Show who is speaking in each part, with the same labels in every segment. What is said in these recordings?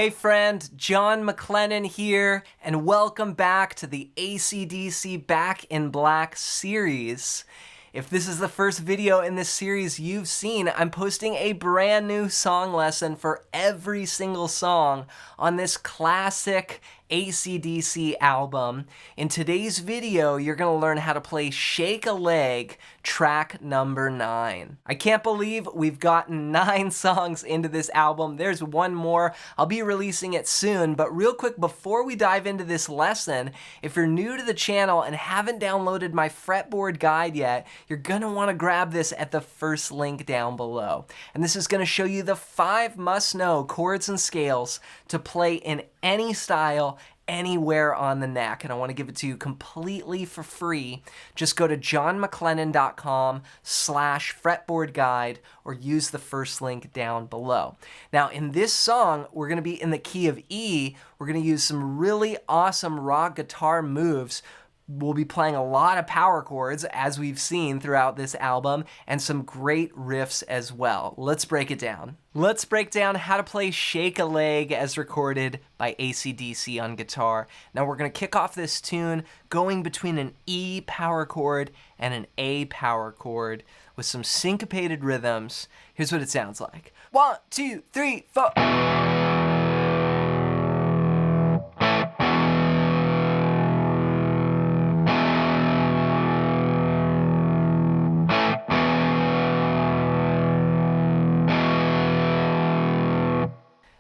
Speaker 1: Hey friend, John MacLennan here, and welcome back to the acdc Back in Black series. If this is the first video in this series you've seen, I'm posting a brand new song lesson for every single song on this classic acdc album. In today's video, you're gonna learn how to play Shake a Leg, track number 9. I can't believe we've gotten 9 songs into this album. There's one more. I'll be releasing it soon, but real quick, before we dive into this lesson, if you're new to the channel and haven't downloaded my fretboard guide yet, you're gonna wanna grab this at the first link down below. And this is gonna show you the 5 must-know chords and scales to play in any style, anywhere on the neck, and I want to give it to you completely for free. Just go to johnmaclennan.com/fretboard guide or use the first link down below. Now in this song, we're going to be in the key of E. We're going to use some really awesome rock guitar moves. We'll be playing a lot of power chords, as we've seen throughout this album, and some great riffs as well. Let's break it down. Let's break down how to play Shake a Leg as recorded by acdc on guitar. Now we're going to kick off this tune going between an E power chord and an A power chord with some syncopated rhythms. Here's what it sounds like. 1, 2, 3, 4.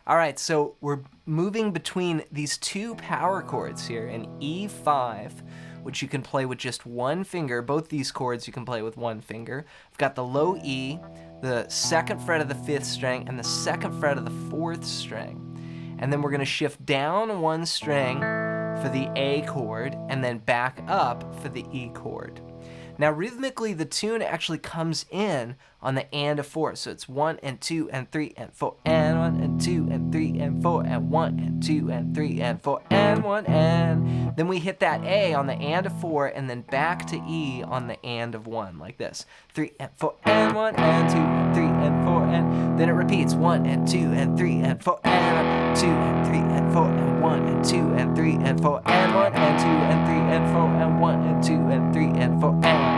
Speaker 1: All right, so we're moving between these 2 power chords here, an E5, which you can play with just one finger. Both these chords you can play with one finger. I've got the low E, the 2nd fret of the 5th string, and the 2nd fret of the 4th string. And then we're gonna shift down 1 string for the A chord, and then back up for the E chord. Now rhythmically, the tune actually comes in on the and of 4. So it's 1 and 2 and 3 and 4 and 1 and 2 and 3 and 4 and 1 and 2 and 3 and 4 and 1 and. Then we hit that A on the and of 4 and then back to E on the and of 1 like this. 3 and 4 and 1 and 2 and 3 and 4 and then it repeats 1 and 2 and 3 and 4 and 2 and 3 and 4 and 1 and 2 and 3 and 4 and 1 and 2 and 3 and 4 and 1 and 2 and 3 and 4 and.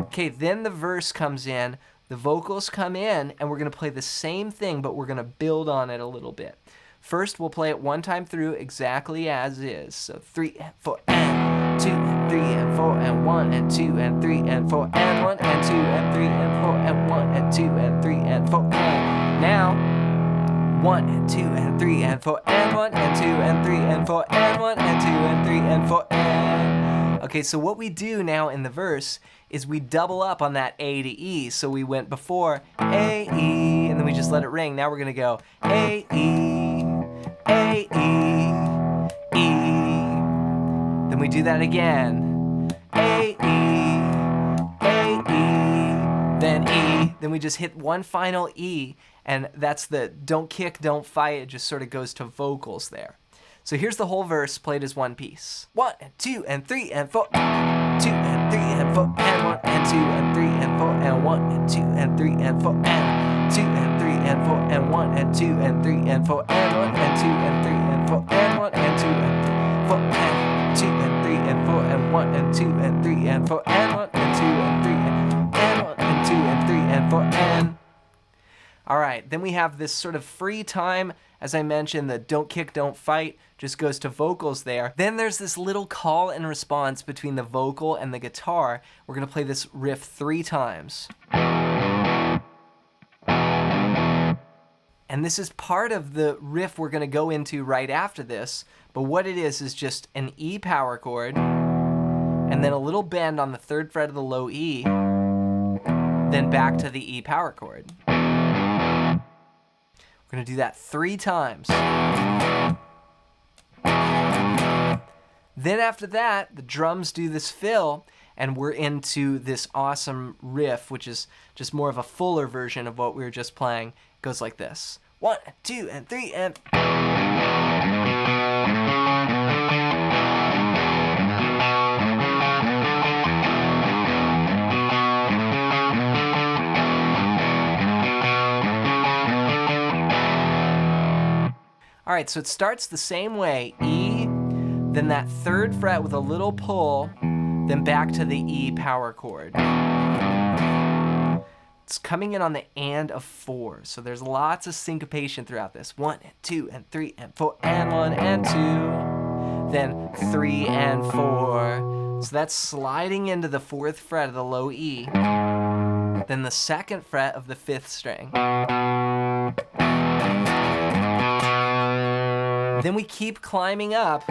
Speaker 1: Okay, then the verse comes in, the vocals come in, and we're going to play the same thing, but we're going to build on it a little bit. First, we'll play it one time through exactly as is. So 3 and 4 and 2 and 3 and 4 and 1 and 2 and 3 and 4 and 1 and 2 and 3 and 4 and 1 and 2 and 3 and 4 and. Now 1 and 2 and 3 and 4 and 1 and 2 and 3 and 4 and 1 and 2 and 3 and 4 and. Okay, so what we do now in the verse is we double up on that A to E. So we went before A, E, and then we just let it ring. Now we're gonna go A, E, A, E, E. Then we do that again. A, E, A, E, then E. Then we just hit one final E, and that's the don't kick, don't fight. It just sort of goes to vocals there. So here's the whole verse played as one piece. 1 and 2 and 3 and 4, 2 and 3 and 4 and 1 and 2 and 3 and 4 and 1 and 2 and 3 and 4 and 2 and 3 and 4 and 1 and 2 and 3 and 4 and 1 and 2 and 3 and 4 and 1 and 2 and 4 and 2 and 3 and 4 and 1 and 2 and 3 and 4 and 1 and 2 and 3 and 1 and 2 and 3 and 4 and. All right, then we have this sort of free time. As I mentioned, the don't kick, don't fight just goes to vocals there. Then there's this little call and response between the vocal and the guitar. We're gonna play this riff 3 times. And this is part of the riff we're gonna go into right after this, but what it is just an E power chord, and then a little bend on the 3rd fret of the low E, then back to the E power chord. We're gonna do that 3 times. Then after that, the drums do this fill, and we're into this awesome riff, which is just more of a fuller version of what we were just playing. It goes like this. 1, 2, and 3, and... right, so it starts the same way. E, then that third fret with a little pull, then back to the E power chord. It's coming in on the and of 4, so there's lots of syncopation throughout this. 1 and 2 and 3 and 4 and 1 and 2, then 3 and 4. So that's sliding into the 4th fret of the low E, then the 2nd fret of the 5th string. Then we keep climbing up.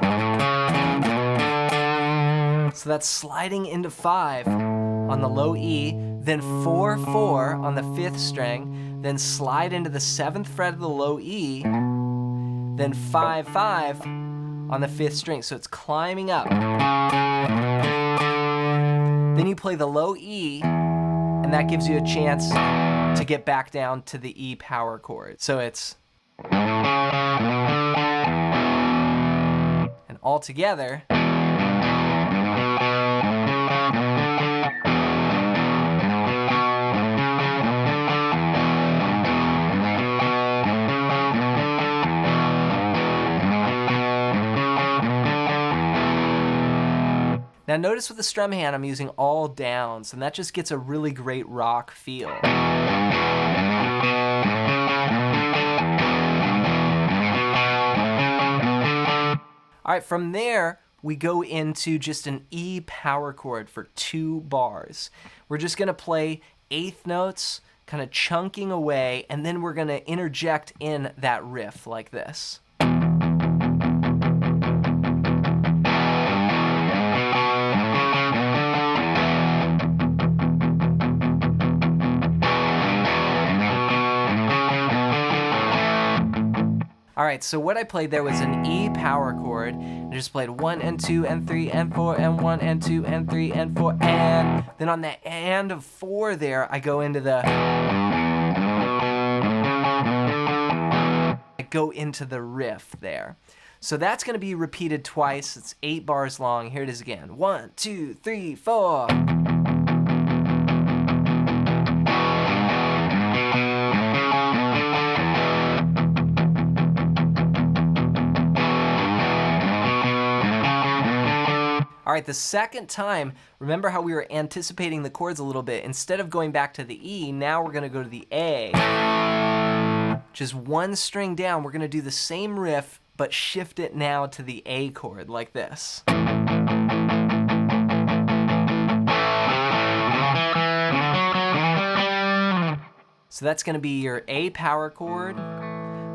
Speaker 1: So that's sliding into 5 on the low E, then 4, 4 on the 5th string, then slide into the 7th fret of the low E, then 5, 5 on the 5th string. So it's climbing up. Then you play the low E, and that gives you a chance to get back down to the E power chord. So it's... and all together... Now notice with the strum hand I'm using all downs, and that just gets a really great rock feel. All right, from there we go into just an E power chord for 2 bars. We're just gonna play 8th notes, kind of chunking away, and then we're gonna interject in that riff like this. All right, so what I played there was an E power chord. I just played 1 and 2 and 3 and 4 and 1 and 2 and 3 and 4 and then on the and of 4 there, I go into the riff there. So that's gonna be repeated twice. It's 8 bars long. Here it is again. 1, 2, 3, 4. All right, the second time, remember how we were anticipating the chords a little bit? Instead of going back to the E, now we're gonna go to the A. Just 1 string down, we're gonna do the same riff, but shift it now to the A chord, like this. So that's gonna be your A power chord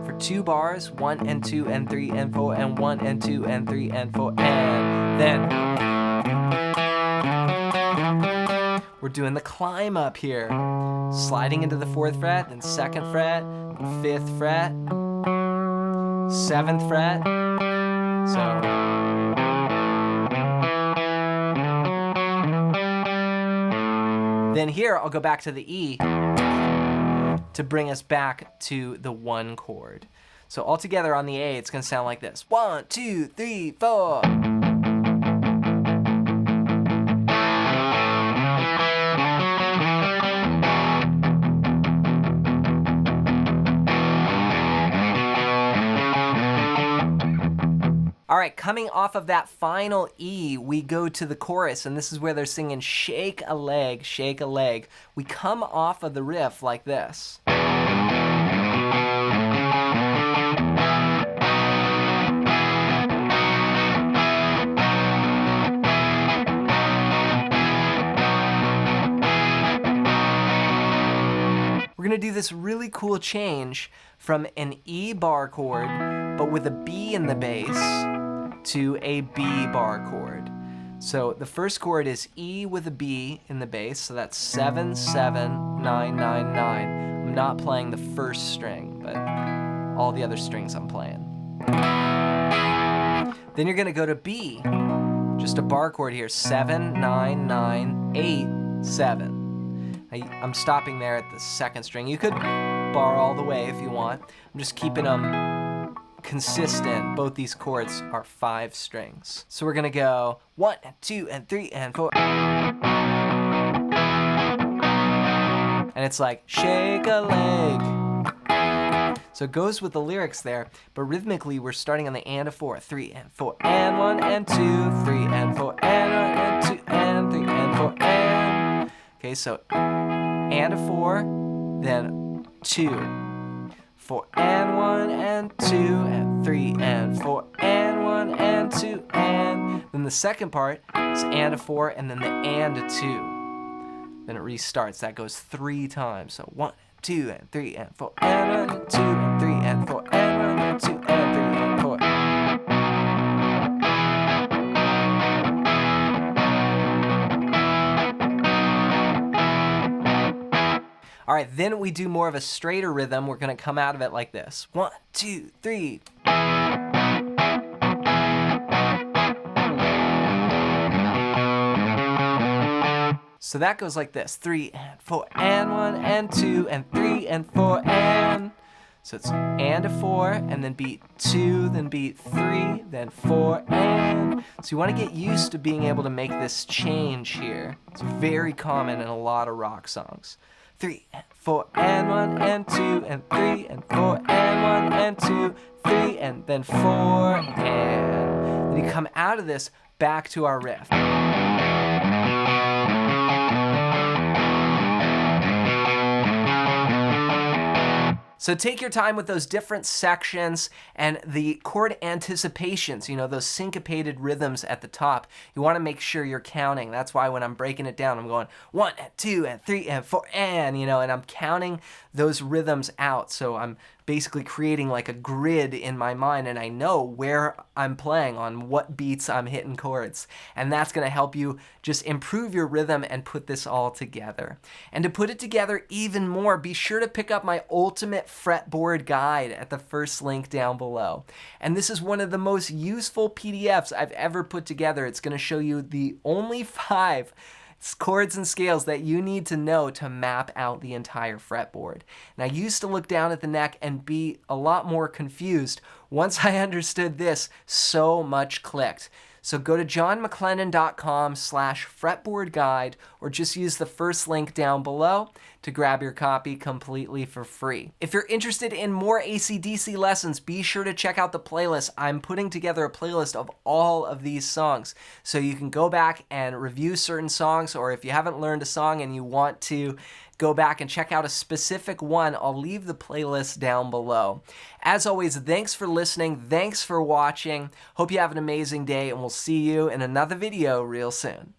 Speaker 1: for 2 bars, 1 and 2 and 3 and 4 and 1 and 2 and 3 and 4 and then we're doing the climb up here, sliding into the 4th fret, then 2nd fret, 5th fret, 7th fret. So then here I'll go back to the E to bring us back to the 1 chord. So all together on the A, it's gonna sound like this. 1, 2, 3, 4. All right, coming off of that final E, we go to the chorus, and this is where they're singing shake a leg, shake a leg. We come off of the riff like this. We're gonna do this really cool change from an E bar chord, but with a B in the bass, to a B bar chord. So the first chord is E with a B in the bass, so that's 7, 7, 9, 9, 9. I'm not playing the first string, but all the other strings I'm playing. Then you're gonna go to B, just a bar chord here, 7, 9, 9, 8, 7. I'm stopping there at the 2nd string. You could bar all the way if you want. I'm just keeping them consistent. Both these chords are 5 strings. So we're gonna go 1 and 2 and 3 and 4. And it's like shake a leg. So it goes with the lyrics there, but rhythmically we're starting on the and of 4, 3 and 4, and 1 and 2, 3 and 4, and 1 and 2, and 3 and 4, and. Okay, so and of 4, then 2, 4 and 1 and 2, and 3 and 4, and 1 and 2, and. Then the second part is and of 4, and then the and of 2. Then it restarts. That goes 3 times. So 1, 2, and 3, and 4, and 1, and 2, and 3, and 4, and 1, and 2, and 3, and 4. All right, then we do more of a straighter rhythm. We're going to come out of it like this. 1, 2, 3. So that goes like this. 3 and 4 and 1 and 2 and 3 and 4 and. So it's and a 4 and then beat 2, then beat 3, then 4 and. So you want to get used to being able to make this change here. It's very common in a lot of rock songs. 3 and 4 and 1 and 2 and 3 and 4 and 1 and 2, 3 and then 4 and. Then you come out of this back to our riff. So take your time with those different sections and the chord anticipations, you know, those syncopated rhythms at the top. You want to make sure you're counting. That's why when I'm breaking it down, I'm going 1 and 2 and 3 and 4 and, you know, and I'm counting those rhythms out. So I'm basically creating like a grid in my mind, and I know where I'm playing on what beats I'm hitting chords. And that's going to help you just improve your rhythm and put this all together. And to put it together even more, be sure to pick up my ultimate fretboard guide at the first link down below. And this is one of the most useful PDFs I've ever put together. It's going to show you the only 5 chords and scales that you need to know to map out the entire fretboard. And I used to look down at the neck and be a lot more confused. Once I understood this, so much clicked. So go to johnmclennan.com/fretboard guide or just use the first link down below to grab your copy completely for free. If you're interested in more acdc lessons, be sure to check out the playlist. I'm putting together a playlist of all of these songs. So you can go back and review certain songs, or if you haven't learned a song and you want to go back and check out a specific one, I'll leave the playlist down below. As always, thanks for listening. Thanks for watching. Hope you have an amazing day, and we'll see you in another video real soon.